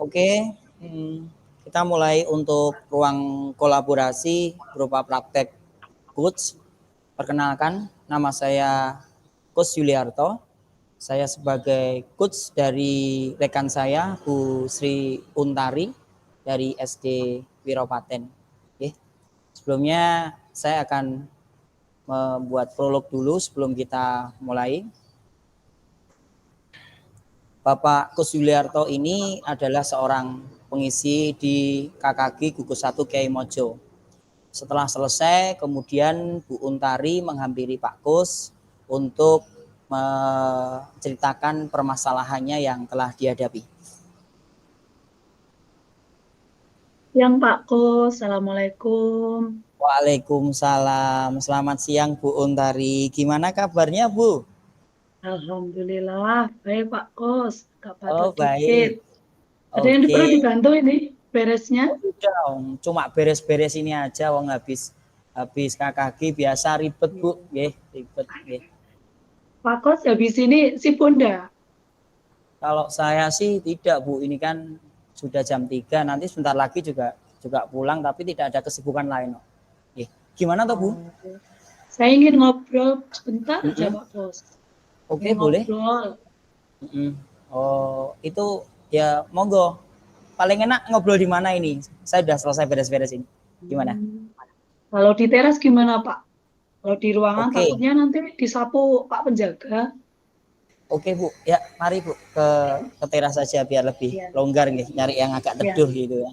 Oke, kita mulai untuk ruang kolaborasi berupa praktek coach. Perkenalkan, nama saya Coach Yuliarto. Saya sebagai coach dari rekan saya, Bu Sri Untari dari SD Wiropaten. Oke. Sebelumnya saya akan membuat prolog dulu sebelum kita mulai. Bapak Kus Yuliarto ini adalah seorang pengisi di KKG Gugus 1 Kiai Mojo. Setelah selesai, kemudian Bu Untari menghampiri Pak Kus untuk menceritakan permasalahannya yang telah dihadapi. Siang Pak Kus, Assalamualaikum. Waalaikumsalam, selamat siang Bu Untari. Gimana kabarnya Bu? Alhamdulillah, baik Pak Kus, agak Oh batuk baik, dikit. Ada yang oke. perlu dibantu ini beresnya? Oh, udah, cuma beres-beres ini aja, wong habis KKG biasa ribet Bu, nggih, ribet nggih. Pak Kus, habis ini si Bunda. Kalau saya sih tidak Bu, ini kan sudah jam 3, nanti sebentar lagi juga pulang tapi tidak ada kesibukan lain. Gimana toh Bu? Saya ingin ngobrol sebentar aja Pak Kus. Oke, Ingin boleh. ngobrol. Oh, itu ya monggo. Paling enak ngobrol di mana ini? Saya sudah selesai beres-beres ini. Gimana? Kalau di teras gimana Pak? Kalau di ruangan Oke. takutnya nanti disapu Pak penjaga. Oke Bu, ya mari Bu ke teras saja biar lebih longgar nih, nyari yang agak teduh gitu ya.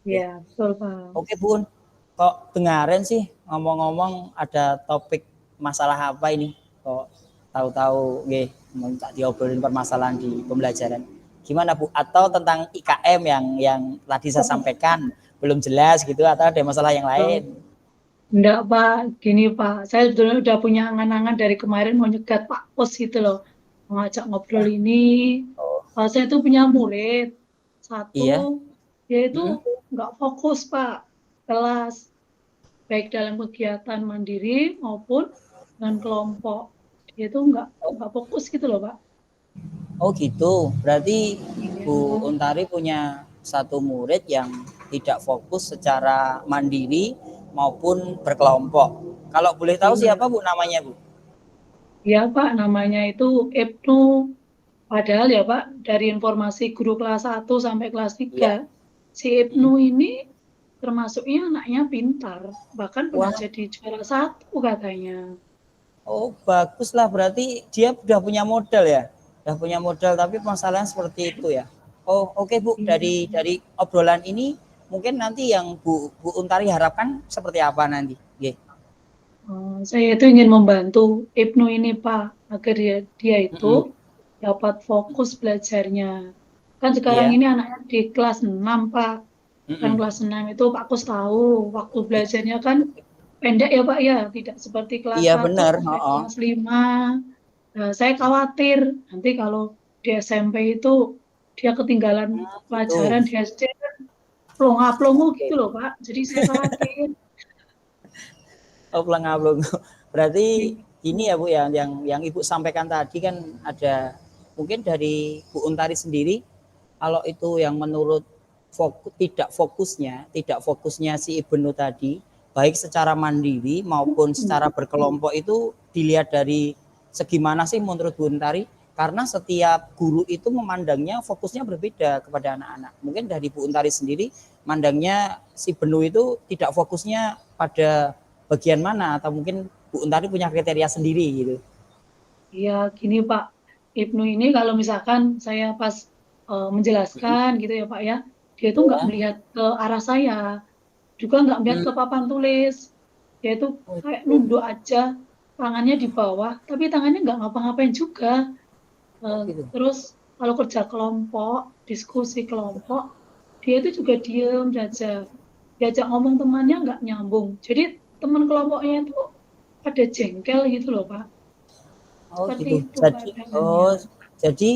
Iya, betul Pak. Oke Bun, kok dengarin sih ngomong-ngomong ada topik masalah apa ini? Kok tahu-tahu nggih minta diobrolin permasalahan di pembelajaran. Gimana Bu? Atau tentang IKM yang tadi saya sampaikan belum jelas gitu atau ada masalah yang lain? Enggak Pak, gini Pak, saya sebetulnya udah punya angan-angan dari kemarin mau nyegat Pak Pos gitu loh, mengajak ngobrol ini. Saya itu punya murid Iya. satu, dia itu nggak fokus Pak kelas, baik dalam kegiatan mandiri maupun dengan kelompok. Dia itu nggak fokus gitu loh Pak. Oh gitu, berarti Iya. Bu Untari punya satu murid yang tidak fokus secara mandiri maupun berkelompok. Kalau boleh tahu Iya. siapa Bu namanya Bu? Iya Pak, namanya itu Ibnu. Padahal ya Pak, dari informasi guru kelas 1 sampai kelas 3, Iya. si Ibnu ini termasuknya anaknya pintar, bahkan pernah Wah, jadi juara 1 katanya. oh bagus lah, berarti dia sudah punya modal ya? Sudah punya modal, tapi masalahnya seperti itu ya. Oh oke Bu, dari obrolan ini mungkin nanti yang Bu Untari harapkan seperti apa nanti? Oke. Saya itu ingin membantu Ibnu ini Pak, agar dia itu dapat fokus belajarnya. Kan sekarang Iya. ini anaknya di kelas 6 Pak. Kan kelas 6 itu Pak Kus tahu, waktu belajarnya kan pendek ya Pak ya, tidak seperti kelas Iya 1 benar. sampai kelas 5. Nah, saya khawatir nanti kalau di SMP itu dia ketinggalan Itu. pelajaran di SD kan plonga-plongo gitu loh Pak. Jadi saya khawatir. Oh, pelangabung. Berarti ini ya Bu ya, yang Ibu sampaikan tadi kan ada mungkin dari Bu Untari sendiri, kalau itu yang menurut tidak fokusnya si Ibnu tadi, baik secara mandiri maupun secara berkelompok itu dilihat dari segi mana sih menurut Bu Untari? Karena setiap guru itu memandangnya fokusnya berbeda kepada anak-anak. Mungkin dari Bu Untari sendiri mandangnya si Benu itu tidak fokusnya pada bagian mana, atau mungkin Bu Untari punya kriteria sendiri gitu. Iya, gini Pak. Ibnu ini kalau misalkan saya pas menjelaskan gitu ya Pak ya, dia itu nggak Ya. melihat ke arah saya, juga nggak melihat ke papan tulis. Dia itu kayak nunduk aja, tangannya di bawah, tapi tangannya nggak ngapa-ngapain juga. Gitu. Terus kalau kerja kelompok, diskusi kelompok, dia itu juga diem saja. Diajak ngomong temannya nggak nyambung. Jadi teman kelompoknya itu pada jengkel gitu loh Pak. Oh Seperti gitu. itu Jadi, keadaannya. jadi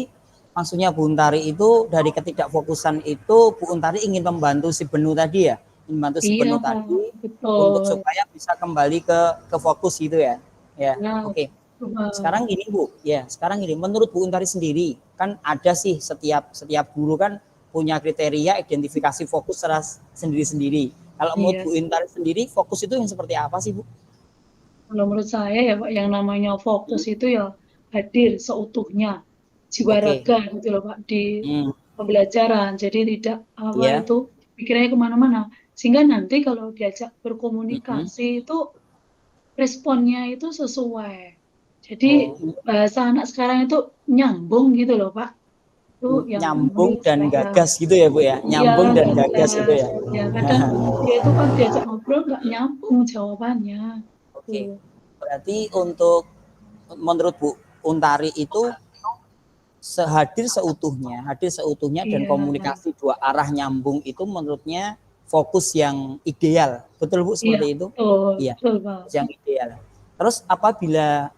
maksudnya Bu Untari itu dari ketidakfokusan itu Bu Untari ingin membantu si Benu tadi ya, membantu si Iya Benu Pak, tadi untuk betul. supaya bisa kembali ke fokus gitu ya. Ya, Nah, oke. Pak. Sekarang gini Bu, ya sekarang gini, menurut Bu Untari sendiri kan ada sih setiap guru kan punya kriteria identifikasi fokus secara sendiri-sendiri. Kalau menurut Iya. Bu Intari sendiri, fokus itu yang seperti apa sih, Bu? Kalau menurut saya ya Pak, yang namanya fokus itu ya hadir seutuhnya, jiwa Oke. raga gitu loh Pak di Hmm, pembelajaran. Jadi tidak apa ya. itu pikirannya kemana-mana. Sehingga nanti kalau diajak Mm-mm. berkomunikasi itu responnya itu sesuai. Jadi Oh, bahasa anak sekarang itu nyambung gitu loh Pak. Itu yang nyambung menurut dan saya. gagas gitu ya, Bu ya. Nyambung Iya, dan gagas gitu gagas. ya. Ya kadang dia itu kan diajak ngobrol nggak nyambung jawabannya. Oke. Tuh. Berarti untuk menurut Bu Untari itu hadir seutuhnya dan Iya, komunikasi dua arah nyambung itu menurutnya fokus yang ideal. Betul Bu iya, seperti itu? betul, Iya, betul Pak. fokus yang ideal. Terus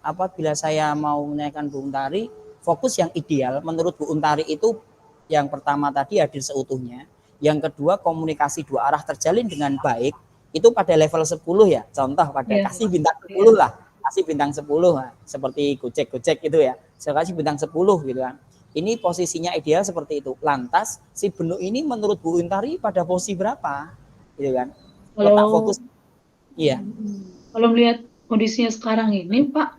apabila saya mau menanyakan Bu Untari, fokus yang ideal menurut Bu Untari itu yang pertama tadi hadir seutuhnya, yang kedua komunikasi dua arah terjalin dengan baik, itu pada level 10 ya. Contoh pada Iya, kasih bintang iya. 10 lah, kasih bintang 10 nah, seperti Gojek gitu ya. Saya kasih bintang 10 gitu kan. Ini posisinya ideal seperti itu. Lantas si Benu ini menurut Bu Untari pada posisi berapa? Gitu kan. Letak Kalau fokus. Iya, kalau melihat kondisinya sekarang ini Pak,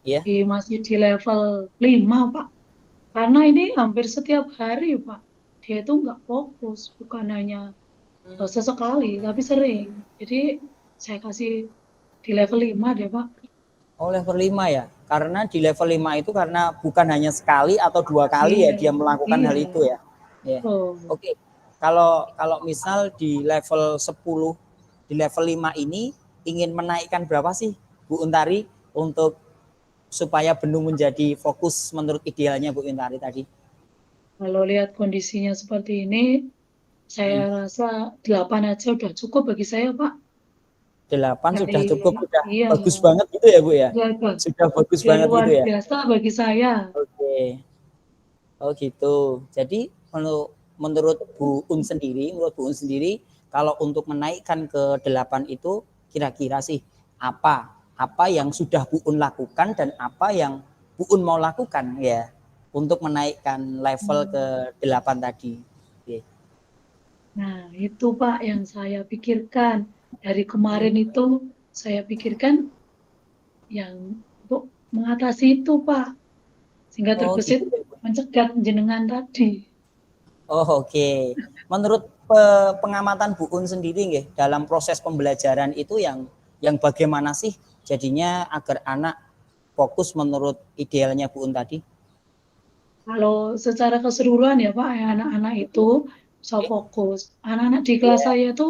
iya. masih di level 5 Pak. Karena ini hampir setiap hari Pak, dia itu nggak fokus, bukan hanya sesekali, tapi sering. Jadi saya kasih di level 5 deh Pak. Oh, level 5 ya. Karena di level 5 itu karena bukan hanya sekali atau dua kali ya Iya, dia melakukan iya. hal itu ya. Ya. Oh, Oke. Kalau kalau misal di level 10, di level 5 ini ingin menaikkan berapa sih Bu Untari untuk supaya Benu menjadi fokus menurut idealnya Bu Untari tadi? kalau lihat kondisinya seperti ini, Hmm. saya rasa 8 aja udah cukup bagi saya Pak. 8 sudah Dari cukup, sudah iya, bagus banget gitu ya Bu ya. udah, Sudah bagus udah banget luar gitu ya. biasa bagi saya. Oke. Oh gitu. Jadi menurut menurut Bu Un sendiri, kalau untuk menaikkan ke 8 itu kira-kira sih apa yang sudah Bu Un lakukan dan apa yang Bu Un mau lakukan ya untuk menaikkan level ke 8 tadi. Oke. Nah, itu Pak yang saya pikirkan. Dari Hmm. kemarin itu saya pikirkan yang untuk mengatasi itu Pak. Sehingga Oh gitu. terbesit mencegat jenengan tadi. Oh oke. Menurut pengamatan Bu Un sendiri nggih, dalam proses pembelajaran itu yang bagaimana sih jadinya agar anak fokus menurut idealnya Bu Un tadi? Kalau secara keseluruhan ya Pak, ya, anak-anak itu bisa Oke. fokus. Anak-anak di kelas Iya. saya itu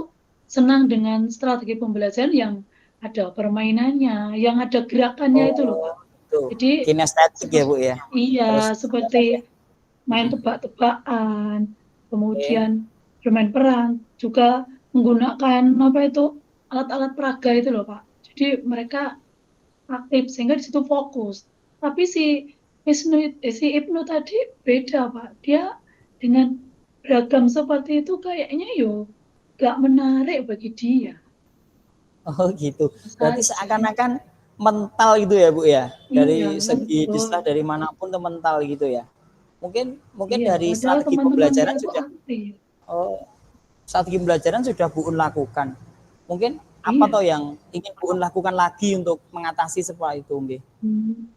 senang dengan strategi pembelajaran yang ada permainannya, yang ada gerakannya itu loh Oh, Pak. itu Jadi kinestetik ya seperti Bu ya. Terus iya, ya. seperti main tebak-tebakan, Oke. kemudian bermain peran, juga menggunakan apa itu alat-alat peraga itu loh Pak. Jadi mereka aktif sehingga di situ fokus. Tapi si Ibnu tadi beda Pak. Dia dengan beragam seperti itu kayaknya yo gak menarik bagi dia. Oh gitu. Berarti Saja. seakan-akan mental gitu ya Bu ya. Iya, Dari segi betul. diselah dari manapun tuh mental gitu ya. Mungkin mungkin Iya, dari padahal strategi teman-temannya pembelajaran itu sudah aktif. oh, strategi pembelajaran sudah Bu Un lakukan. Mungkin apa Iya. toh yang ingin Bu Un lakukan lagi untuk mengatasi seperti itu, Nggih? Hmm.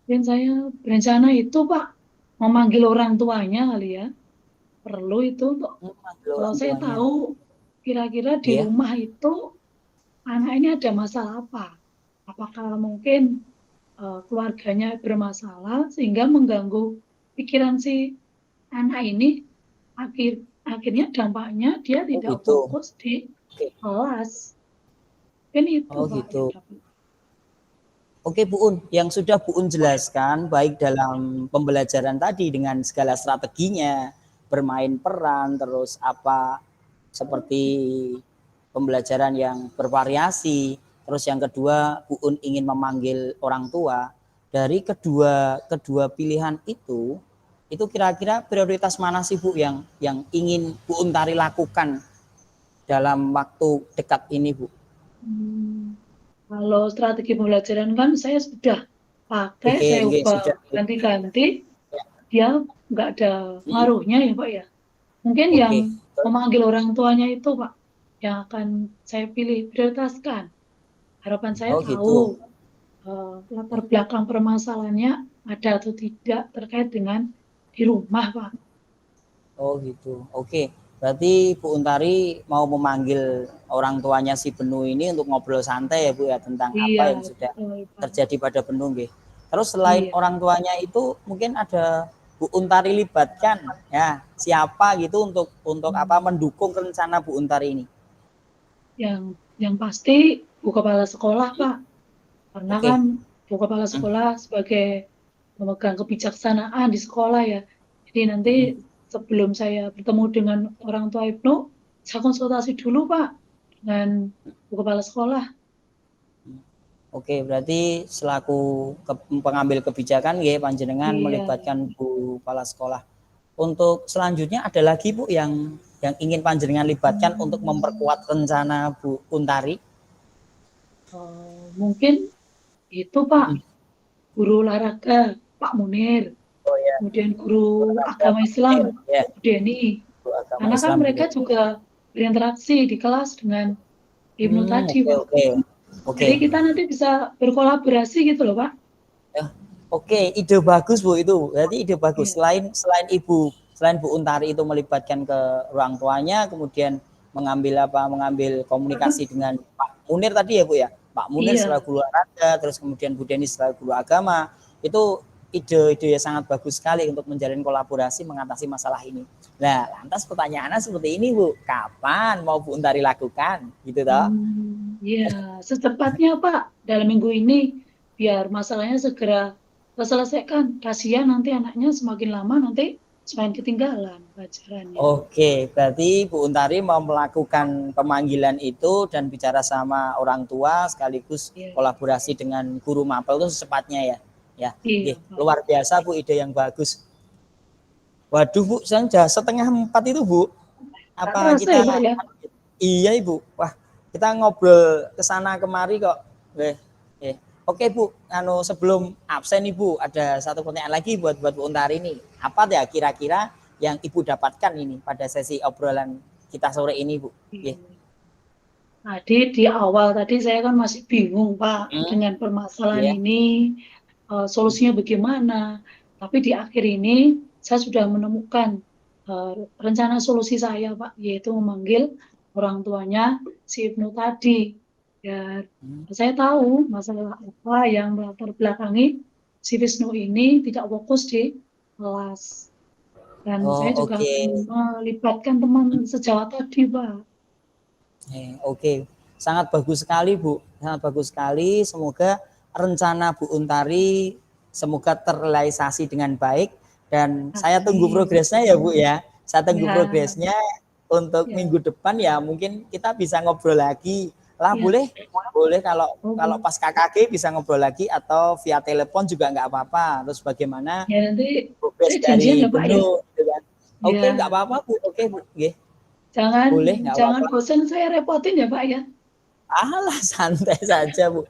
Dan saya berencana itu Pak, memanggil orang tuanya kali ya. Perlu itu untuk Manggil kalau orang saya tuanya. tahu kira-kira di Iya. rumah itu anak ini ada masalah apa. Apakah mungkin keluarganya bermasalah sehingga mengganggu pikiran si anak ini akhirnya dampaknya dia Oh tidak gitu. fokus di Oke. kelas. Kan itu Oh Pak yang gitu. dapat. Oke Bu Un, yang sudah Bu Un jelaskan baik dalam pembelajaran tadi dengan segala strateginya, bermain peran, terus apa seperti pembelajaran yang bervariasi, terus yang kedua Bu Un ingin memanggil orang tua. Dari kedua kedua pilihan itu kira-kira prioritas mana sih Bu yang ingin Bu Un Tari lakukan dalam waktu dekat ini Bu? Hmm, Kalau strategi pembelajaran kan saya sudah pakai, Oke, saya oke ubah sudah. ganti-ganti. dia nggak ada ngaruhnya ya Pak ya. Mungkin yang Oke. memanggil orang tuanya itu Pak, yang akan saya pilih prioritaskan. Harapan saya Oh gitu. tahu latar belakang permasalahannya ada atau tidak terkait dengan di rumah Pak. Oh gitu. Oke. Berarti Bu Untari mau memanggil orang tuanya si Benu ini untuk ngobrol santai ya Bu ya tentang Iya, apa yang sudah betul Pak. terjadi pada Benu nggih. Terus selain Iya. orang tuanya itu mungkin ada Bu Untari libatkan ya siapa gitu untuk apa mendukung rencana Bu Untari ini. Yang pasti Bu Kepala Sekolah Pak. Karena Oke. kan Bu Kepala Sekolah sebagai pemegang kebijaksanaan di sekolah ya. Jadi nanti sebelum saya bertemu dengan orang tua Ibnu, saya konsultasi dulu Pak dengan Bu Kepala Sekolah. Oke, berarti selaku pengambil kebijakan ya panjenengan Iya. melibatkan Bu Kepala Sekolah. Untuk selanjutnya ada lagi Bu yang ingin panjenengan libatkan untuk memperkuat rencana Bu Untari. Mungkin itu Pak, guru olahraga Pak Munir, Oh ya, kemudian guru olahraga agama Islam ya, Bu Deni. Bu agama Karena kan Islam mereka gitu. juga berinteraksi di kelas dengan Ibnu tadi Oke, Pak. oke. Oke. Jadi kita nanti bisa berkolaborasi gitu loh Pak. Ya, oke, ide bagus Bu itu. Berarti ide bagus. Iya. Selain Bu Untari itu melibatkan ke orang tuanya, kemudian mengambil komunikasi dengan Pak Munir tadi ya Bu ya. Pak Munir Iya. selaku guru olahraga, terus kemudian Bu Deni selaku guru agama. Itu ide-ide yang sangat bagus sekali untuk menjalin kolaborasi mengatasi masalah ini. Nah, lantas pertanyaannya seperti ini Bu, kapan mau Bu Untari lakukan? Gitu toh? Ya, secepatnya Pak, dalam minggu ini biar masalahnya segera terselesaikan. Kasihan nanti anaknya semakin lama nanti semakin ketinggalan pelajarannya. Oke, berarti Bu Untari mau melakukan pemanggilan itu dan bicara sama orang tua sekaligus Iya. kolaborasi dengan guru mapel itu secepatnya ya. Ya, Iya, luar biasa Bu, ide yang bagus. Waduh Bu, sudah 3:30 itu Bu. Apa terasa kita ya Pak ya? Iya Ibu. Wah, kita ngobrol ke sana kemari kok. Oke Bu, sebelum absen Ibu ada satu pertanyaan lagi buat Bu Untari ini. Apa ya kira-kira yang Ibu dapatkan ini pada sesi obrolan kita sore ini Bu? Tadi di awal tadi saya kan masih bingung Pak dengan permasalahan ini, solusinya bagaimana. Tapi di akhir ini saya sudah menemukan rencana solusi saya Pak, yaitu memanggil orang tuanya si Ibnu tadi. Dan saya tahu masalah apa yang melatar belakangi si Wisnu ini tidak fokus di kelas. Dan saya juga akan melibatkan teman sejawat tadi Pak. Oke, sangat bagus sekali Bu, sangat bagus sekali. Semoga rencana Bu Untari semoga terrealisasi dengan baik dan saya tunggu progresnya ya Bu ya. Saya tunggu progresnya untuk minggu depan ya mungkin kita bisa ngobrol lagi lah boleh kalau pas KKG bisa ngobrol lagi atau via telepon juga nggak apa-apa. Terus bagaimana nanti progres dari ya, Pak, Benu gitu kan. Oke, Ya. nggak apa-apa Bu. Oke Bu, Jangan bosan saya repotin ya Pak ya. Alah santai saja Bu.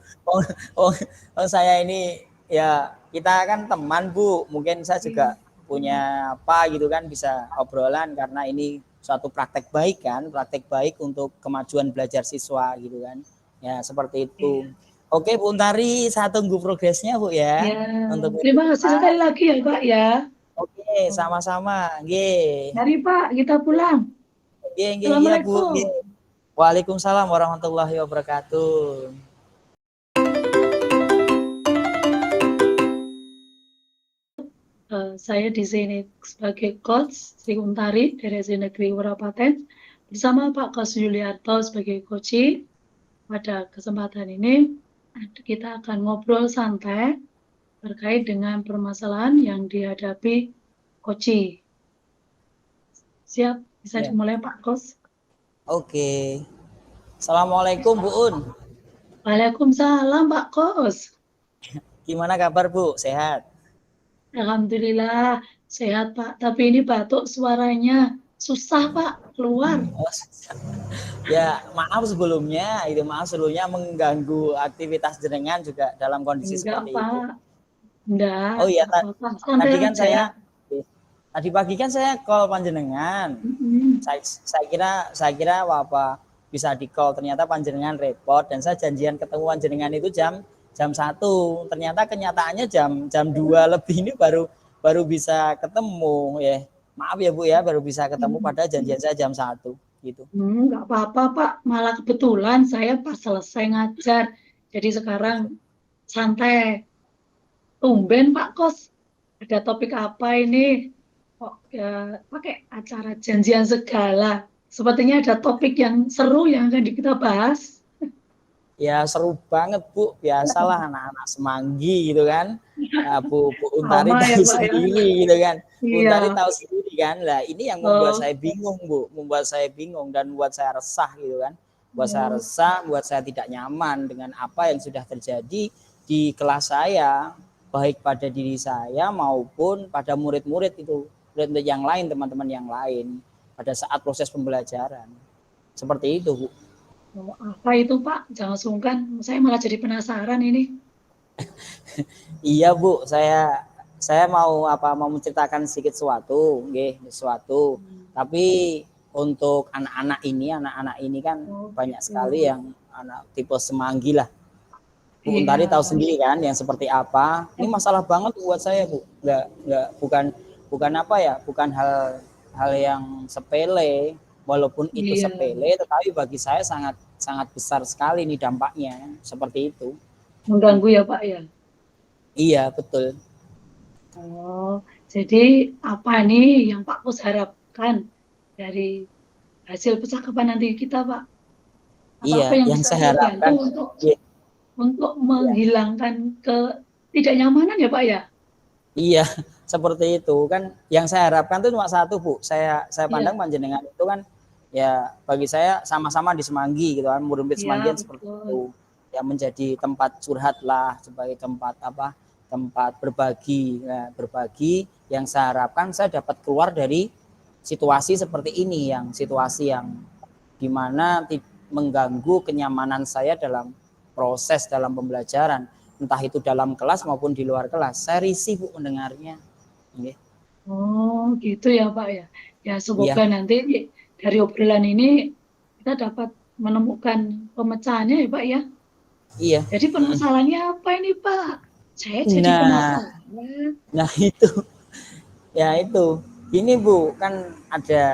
Saya ini ya kita kan teman Bu. Mungkin saya juga punya apa gitu kan bisa obrolan karena ini suatu praktek baik kan, praktek baik untuk kemajuan belajar siswa gitu kan. Ya seperti itu. Oke Bu Untari, saya tunggu progresnya Bu ya. Untuk terima kasih sekali lagi ya Pak ya. Oke, sama-sama. Nggih. Mari Pak, kita pulang. Nggih, iya Bu. Waalaikumsalam warahmatullahi wabarakatuh. Saya di sini sebagai coach Sri Untari dari SD Negeri Wurapaten bersama Pak Kos Yuliarto sebagai coach. Pada kesempatan ini kita akan ngobrol santai terkait dengan permasalahan yang dihadapi coach. Siap, bisa dimulai Pak Kos. Oke. Assalamualaikum Bu Un. Waalaikumsalam Pak Kos. Gimana kabar Bu? Sehat? Alhamdulillah sehat Pak. Tapi ini batuk suaranya susah Pak keluar. Ya maaf sebelumnya mengganggu aktivitas jenengan juga dalam kondisi seperti Pak. itu. Enggak. Oh iya tadi kan saya Tadi pagi kan saya call panjenengan. Mm-mm. Saya kira apa bisa di call, ternyata panjenengan repot dan saya janjian ketemu panjenengan itu jam 1. Ternyata kenyataannya jam 2 lebih ini baru baru bisa ketemu ya. Maaf ya Bu ya, baru bisa ketemu pada janjian saya jam 1 gitu. Nggak apa-apa Pak, malah kebetulan saya pas selesai ngajar. Jadi sekarang santai. Tumben Pak Kos, ada topik apa ini? Kok ya, pakai acara janjian segala. Sepertinya ada topik yang seru yang akan kita bahas. Ya seru banget Bu, biasalah anak-anak Semanggi gitu kan. Nah, Bu Untari Sama ya tahu Pak ya. sendiri gitu kan. Bu Iya. Untari tahu sendiri kan. Lah ini yang membuat Oh, saya bingung Bu, membuat saya bingung dan membuat saya resah gitu kan. Buat saya oh, resah, buat saya tidak nyaman dengan apa yang sudah terjadi di kelas saya, baik pada diri saya maupun pada murid-murid itu, murid yang lain, teman-teman yang lain pada saat proses pembelajaran. Seperti itu Bu. oh, apa itu Pak? Jangan sungkan. Saya malah jadi penasaran ini. Iya Bu, saya mau menceritakan sedikit sesuatu, nggih, sesuatu. Tapi untuk anak-anak ini kan Oh, banyak gitu. sekali yang anak tipe Semanggi lah. Bu Untari Iya. tahu sendiri kan yang seperti apa. Ini masalah banget buat saya Bu. Nggak bukan apa ya, bukan hal yang sepele. Walaupun itu Iya. sepele, tetapi bagi saya sangat sangat besar sekali nih dampaknya. Seperti itu. Mengganggu ya Pak ya. Iya betul. Oh, jadi apa nih yang Pak Pus harapkan dari hasil percakapan nanti kita, Pak? Atau Iya, apa yang yang bisa saya saya bantu harapkan, iya, untuk iya, menghilangkan ketidaknyamanan ya, Pak ya? iya, seperti itu kan. Yang saya harapkan itu cuma satu, Bu. Saya pandang Iya, panjenengan itu kan, ya bagi saya sama-sama di Semanggi gitu kan, murid iya Semanggian seperti betul. itu. Ya menjadi tempat curhat lah, sebagai tempat apa? Tempat berbagi. Nah, berbagi yang saya harapkan saya dapat keluar dari situasi seperti ini, yang situasi yang dimana mengganggu kenyamanan saya dalam proses dalam pembelajaran, entah itu dalam kelas maupun di luar kelas. Saya risih Bu mendengarnya. Oh, gitu ya, Pak ya. Ya, semoga Iya, nanti dari obrolan ini kita dapat menemukan pemecahannya ya, Pak ya. iya. Jadi permasalahannya apa ini, Pak? Saya jadi Nah, penasaran. nah itu, ya itu. Ini Bu, kan ada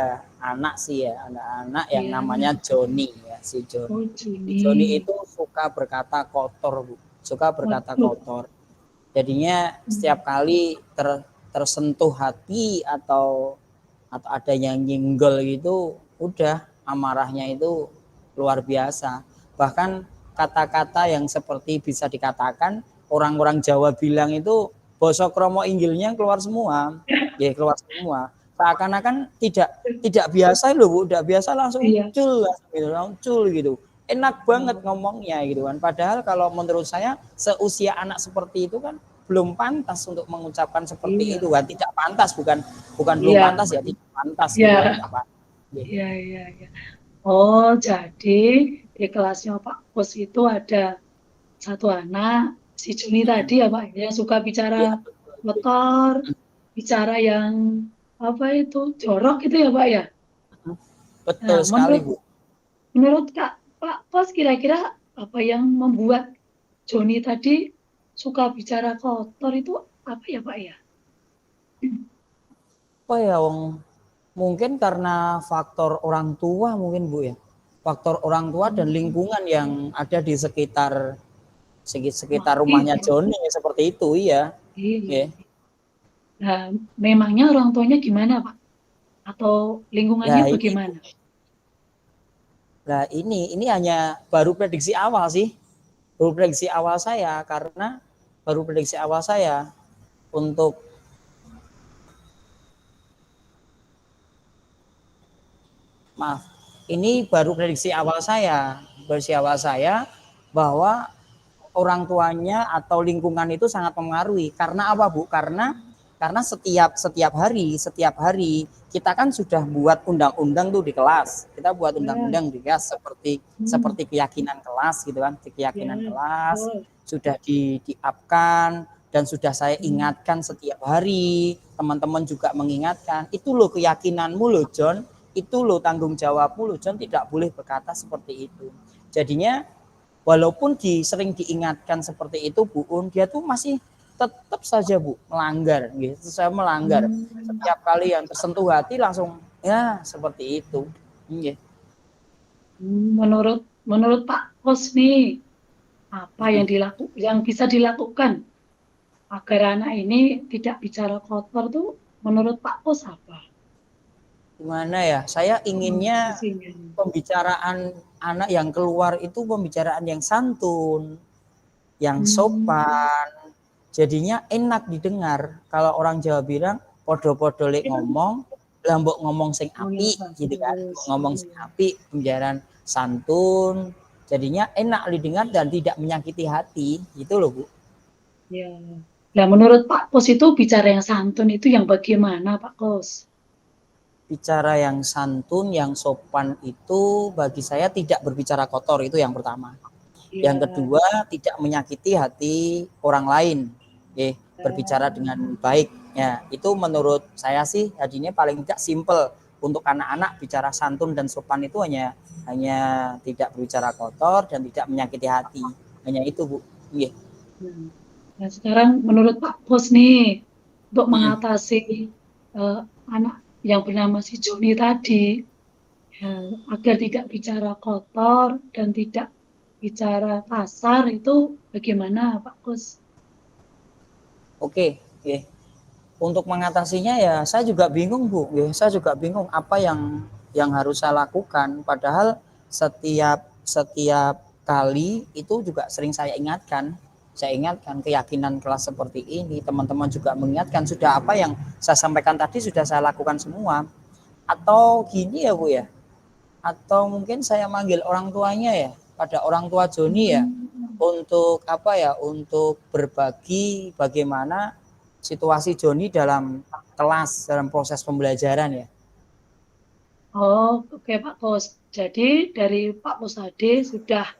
anak sih ya, ada anak yang Iya, namanya Joni ya, si oh Joni. Si Juni. Joni itu suka berkata kotor Bu, suka berkata Waduh. kotor. Jadinya setiap kali tersentuh hati atau ada yang nyenggol gitu, udah amarahnya itu luar biasa. Bahkan kata-kata yang seperti bisa dikatakan orang-orang Jawa bilang itu bosok kromo inggilnya keluar semua, ya keluar semua. Seakan-akan tidak biasa loh Bu, tidak biasa langsung Iya, cul gitu. Enak banget ngomongnya gitu kan. Padahal kalau menurut saya seusia anak seperti itu kan belum pantas untuk mengucapkan seperti iya, itu kan, tidak pantas, bukan bukan belum iya, pantas ya, tidak pantas gitu kan, iya, tidak pantas. iya, iya, iya. Oh, jadi di kelasnya Pak Pus itu ada satu anak, si Juni tadi ya Pak, yang suka bicara Iya, kotor, bicara yang apa itu jorok itu ya Pak ya. betul Nah, sekali menurut Bu. menurut Kak Pak Pus kira-kira apa yang membuat Joni tadi suka bicara kotor itu apa ya Pak ya? Apa ya Wong, mungkin karena faktor orang tua mungkin Bu ya, faktor orang tua dan lingkungan yang ada di sekitar Wah, sekitar rumahnya iya, Joni seperti itu iya. iya. Ya. Nah, memangnya orang tuanya gimana Pak? Atau lingkungannya Nah ini, bagaimana? nah ini hanya baru prediksi awal sih, baru prediksi awal saya karena baru prediksi awal saya untuk maaf, ini baru prediksi awal saya bahwa orang tuanya atau lingkungan itu sangat mempengaruhi. Karena apa Bu? Karena setiap hari kita kan sudah buat undang-undang tuh di kelas. Kita buat Ya, undang-undang di kelas seperti hmm, seperti keyakinan kelas gitu kan, keyakinan ya, kelas betul. sudah diapkan, dan sudah saya ingatkan setiap hari, teman-teman juga mengingatkan, itu loh keyakinanmu loh John, itu loh tanggung jawabmu loh John, tidak boleh berkata seperti itu. Jadinya walaupun sering diingatkan seperti itu Bu Un, dia tuh masih tetap saja Bu melanggar gitu. Saya melanggar. Setiap kali yang tersentuh hati langsung ya seperti itu. Menurut Pak Kos nih, apa yang bisa dilakukan agar anak ini tidak bicara kotor tuh menurut Pak Kos apa? Gimana ya? Saya inginnya pembicaraan anak yang keluar itu pembicaraan yang santun, yang sopan. Jadinya enak didengar. Kalau orang Jawa bilang podo-podo lek ngomong, lambok ngomong sing api gitu kan. Ngomong sing api, pembicaraan santun. Jadinya enak didengar dan tidak menyakiti hati, gitu loh Bu. Ya. Nah, menurut Pak Kos itu bicara yang santun itu yang bagaimana Pak Kos? Bicara yang santun, yang sopan itu bagi saya tidak berbicara kotor, itu yang pertama. Ya. Yang kedua, tidak menyakiti hati orang lain. Berbicara dengan baik. Ya, itu menurut saya sih jadinya paling tidak simple untuk anak-anak bicara santun dan sopan itu hanya tidak berbicara kotor dan tidak menyakiti hati. Hanya itu, Bu. Yeah. Nah, sekarang menurut Pak Kos nih, untuk mengatasi anak yang bernama si Joni tadi, ya, agar tidak bicara kotor dan tidak bicara kasar, itu bagaimana Pak Kos? Oke. Untuk mengatasinya ya saya juga bingung Bu. Saya juga bingung apa yang harus saya lakukan. Padahal setiap kali itu juga sering saya ingatkan. Saya ingatkan keyakinan kelas seperti ini. Teman-teman juga mengingatkan sudah apa yang saya sampaikan tadi sudah saya lakukan semua. Atau gini ya Bu ya. Atau mungkin saya manggil orang tuanya ya, pada orang tua Joni ya, untuk apa ya, untuk berbagi bagaimana situasi Joni dalam kelas, dalam proses pembelajaran ya. Oh, oke Pak Kos. Jadi dari Pak Kusade sudah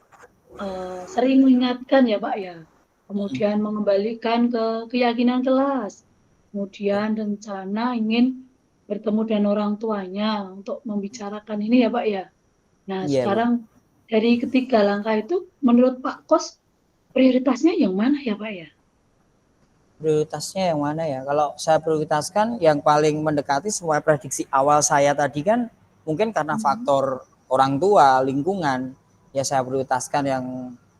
sering mengingatkan ya Pak ya. Kemudian mengembalikan ke keyakinan kelas. Kemudian rencana ingin bertemu dengan orang tuanya untuk membicarakan ini ya Pak ya. Nah, sekarang dari ketiga langkah itu menurut Pak Kos prioritasnya yang mana ya Pak ya? Prioritasnya yang mana ya? Kalau saya prioritaskan yang paling mendekati semua prediksi awal saya tadi kan mungkin karena faktor orang tua, lingkungan, ya saya prioritaskan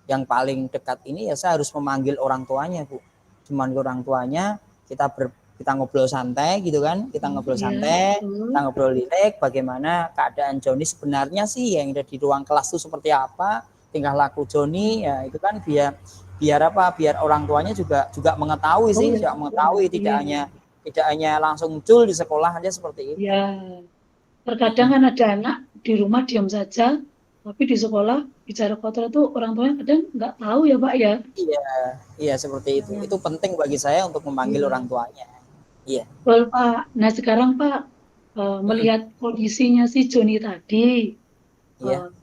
yang paling dekat ini ya saya harus memanggil orang tuanya Bu. Cuman orang tuanya kita ngobrol santai gitu kan, kita ngobrol santai, kita ngobrol rileks bagaimana keadaan Joni sebenarnya sih yang ada di ruang kelas itu seperti apa, tingkah laku Joni ya itu kan biar orang tuanya juga mengetahui sih, juga mengetahui tidak hanya langsung muncul di sekolah aja seperti itu. Ya, terkadang kan ada anak di rumah diam saja, tapi di sekolah bicara kotor itu orang tuanya kadang nggak tahu ya Pak ya. Iya seperti itu. Itu penting bagi saya untuk memanggil orang tuanya. Iya. Betul Pak. Nah sekarang Pak melihat kondisinya si Joni tadi,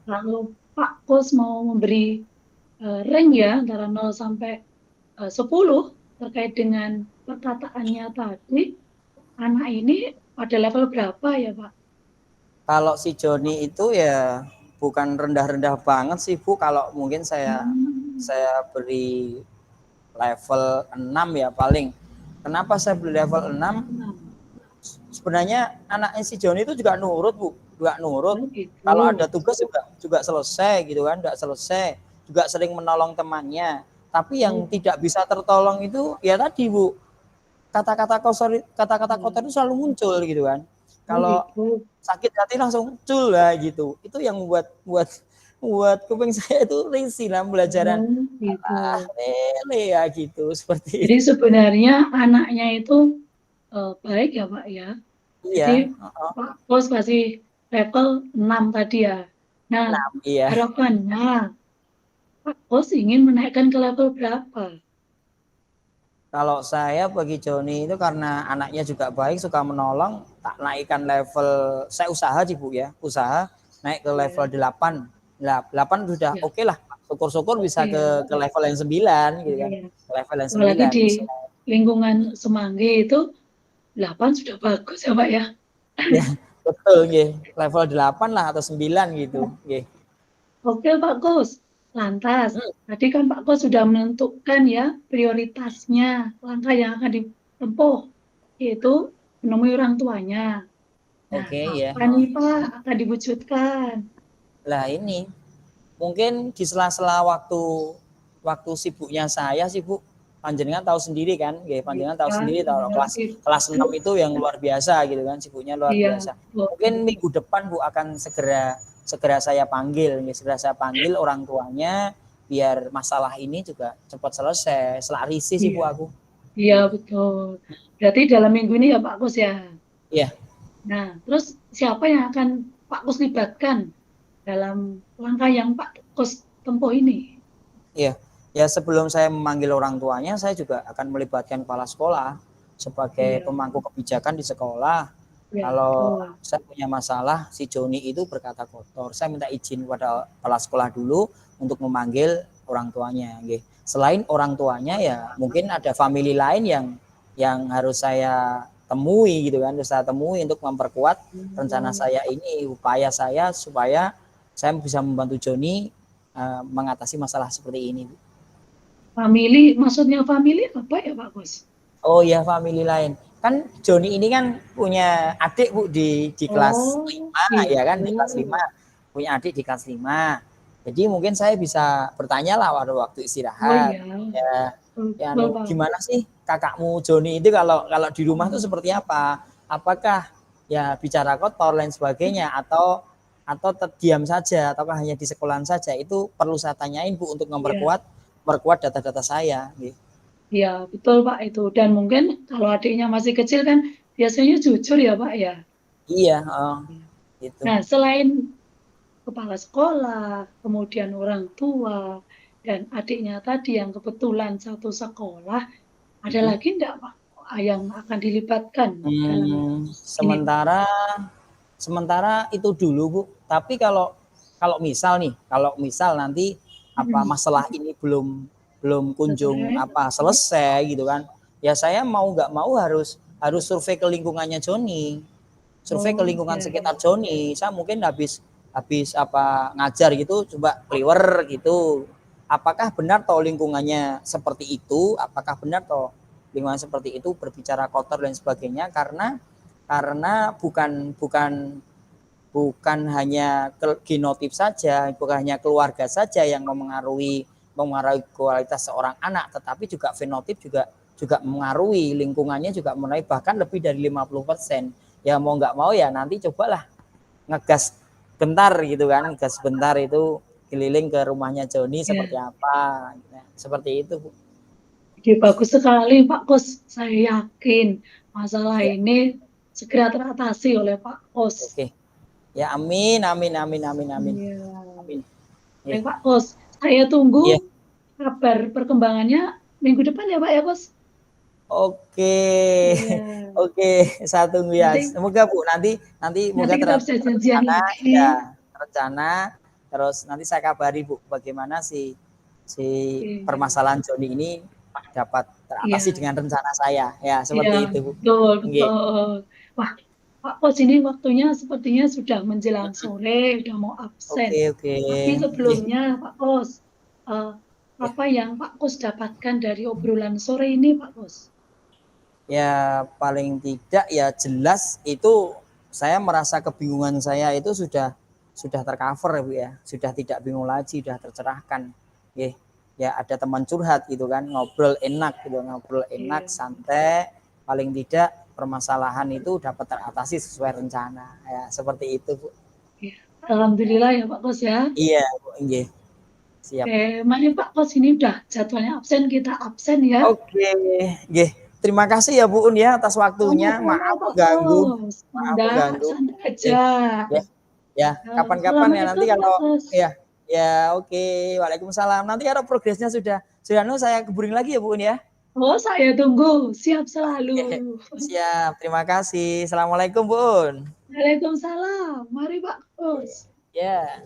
kalau Pak Kos mau memberi rank ya antara 0 sampai 10 terkait dengan perkataannya tadi, anak ini pada level berapa ya Pak? Kalau si Joni itu ya bukan rendah-rendah banget sih Bu. Kalau mungkin saya beri level 6 ya paling. Kenapa saya beri level 6? Sebenarnya anaknya si Joni itu juga nurut Bu, juga nurut. Kalau ada tugas juga selesai gitu kan, enggak selesai. Juga sering menolong temannya. Tapi yang tidak bisa tertolong itu ya tadi Bu, kata-kata kotor itu selalu muncul gitu kan. Kalau sakit hati langsung muncul lah gitu. Itu yang buat kuping saya itu risih lah pembelajaran. Lele ya gitu seperti Jadi sebenarnya anaknya itu baik ya Pak ya. Jadi Pak Kos kasih level 6 tadi ya. Nah, harapannya Pak Kos ingin menaikkan ke level berapa? Kalau saya bagi Joni itu karena anaknya juga baik, suka menolong, tak naikkan level, saya usaha sih Bu ya, usaha naik ke level 8. Nah, 8 sudah oke lah. syukur-syukur bisa Iya. ke level yang 9 gitu kan. Iya. Ke level yang Apalagi 9. di lingkungan Semanggi itu 8 sudah bagus ya Pak ya. Ya, betul nggih. Level 8 lah atau 9 gitu, nggih. Oke Pak Kus. Lantas, tadi kan Pak Kus sudah menentukan ya prioritasnya, langkah yang akan ditempuh, yaitu menemui orang tuanya. Nah, Oke ya. apa nih Pak akan diwujudkan? Lah ini mungkin di sela-sela waktu sibuknya saya sih Bu, panjenengan tahu sendiri kan, nggih, panjenengan tahu Ya, sendiri tahu kelas 6 itu yang luar biasa gitu kan, sibuknya luar iya, biasa. Mungkin minggu depan Bu akan segera saya panggil, segera saya panggil orang tuanya biar masalah ini juga cepat selesai. Selarisi sih Bu iya, aku. iya betul. Berarti dalam minggu ini ya Pak Kus ya. Iya. Nah, terus siapa yang akan Pak Kus libatkan dalam langkah yang Pak Kus tempuh ini? Iya. Ya sebelum saya memanggil orang tuanya, saya juga akan melibatkan kepala sekolah sebagai Iya, pemangku kebijakan di sekolah. iya Kalau betul. saya punya masalah, si Joni itu berkata kotor, saya minta izin kepada kepala sekolah dulu untuk memanggil orang tuanya. Selain orang tuanya ya mungkin ada family lain yang harus saya temui gitu kan, harus saya temui untuk memperkuat rencana saya ini, upaya saya supaya saya bisa membantu Joni mengatasi masalah seperti ini. Family, maksudnya family apa ya Pak Kus? Oh ya, family lain. Kan Joni ini kan punya adik Bu di kelas 5 ya kan, di kelas 5. Punya adik di kelas 5. Jadi mungkin saya bisa bertanya lah waktu Oh istirahat. iya, Ya betul Pak. gimana sih kakakmu Joni itu kalau di rumah itu seperti apa? Apakah ya bicara kotor lain sebagainya atau diam saja ataukah hanya di sekolahan saja? Itu perlu saya tanyain Bu untuk Iya, memperkuat data-data saya gitu. iya betul Pak itu. Dan mungkin kalau adiknya masih kecil kan biasanya jujur ya Pak ya. Iya, gitu. Nah, selain kepala sekolah, kemudian orang tua, dan adiknya tadi yang kebetulan satu sekolah, ada lagi enggak Pak yang akan dilibatkan dalam ini Pak? Sementara itu dulu Bu. Tapi kalau misal nanti masalah ini belum kunjung Selesai. selesai gitu kan. Ya saya mau nggak mau harus survei ke lingkungannya Joni. Survei ke Oh lingkungan iya, sekitar Joni. Saya mungkin habis ngajar gitu coba priwer gitu. Apakah benar toh lingkungannya seperti itu? Apakah benar toh lingkungan seperti itu berbicara kotor dan sebagainya karena bukan hanya genotip saja, bukan hanya keluarga saja yang memengaruhi kualitas seorang anak, tetapi juga fenotip juga mengaruhi, lingkungannya juga mengaruhi, bahkan lebih dari 50%. Ya mau nggak mau ya nanti cobalah ngegas bentar gitu kan, ngegas bentar itu keliling ke rumahnya Joni seperti ya. apa. Nah, seperti itu Bu. Ide bagus sekali Pak Kos. Saya yakin masalah Ya, ini segera teratasi oleh Pak Kos. oke. Ya amin, amin, amin, amin, amin. Iya. Amin. Baik Ya. Pak Kos, saya Ya. tunggu kabar perkembangannya minggu depan ya Pak ya Kos. Oke, Iya. oke, saya tunggu ya. Nanti Semoga Bu nanti nanti moga kita bisa janjian terencana, ya lagi. terencana. Terus nanti saya kabari Bu bagaimana si Iya. permasalahan Joni ini dapat teratasi Iya. dengan rencana saya. Ya Iya, seperti itu Bu. betul, Oke, betul. Wah, Pak Kos ini waktunya sepertinya sudah menjelang sore, sudah mau absen. oke. Tapi Nggih, sebelumnya Pak Kos, eh, ya. apa yang Pak Kos dapatkan dari obrolan sore ini Pak Kos? Ya paling tidak ya jelas itu saya merasa kebingungan saya itu sudah tercover ya Bu ya, sudah tidak bingung lagi, sudah tercerahkan. Ya ada teman curhat gitu kan, ngobrol enak gitu, ngobrol enak, Iya. santai, paling tidak permasalahan itu dapat teratasi sesuai rencana. Ya seperti itu Bu. Iya. Alhamdulillah ya Pak Kos ya. Iya Bu, nggih. Siap. Oke, mari Pak Kos ini udah jadwalnya absen, kita absen ya. Oke, nggih. Terima kasih ya Bu Un ya atas waktunya. Sama-sama Maaf Pak mengganggu. Kos. Maaf Enggak, mengganggu. santai aja. Nggih. Ya, ya, kapan-kapan ya nanti Assalamualaikum Pak kalau Kos. ya oke. Waalaikumsalam. Nanti kalau progresnya sudah saya keburin lagi ya Bu Un ya. Oh, saya tunggu. Siap selalu. Oke. Siap. Terima kasih. Assalamualaikum Bu Un. Waalaikumsalam. Mari Pak Kus. Ya.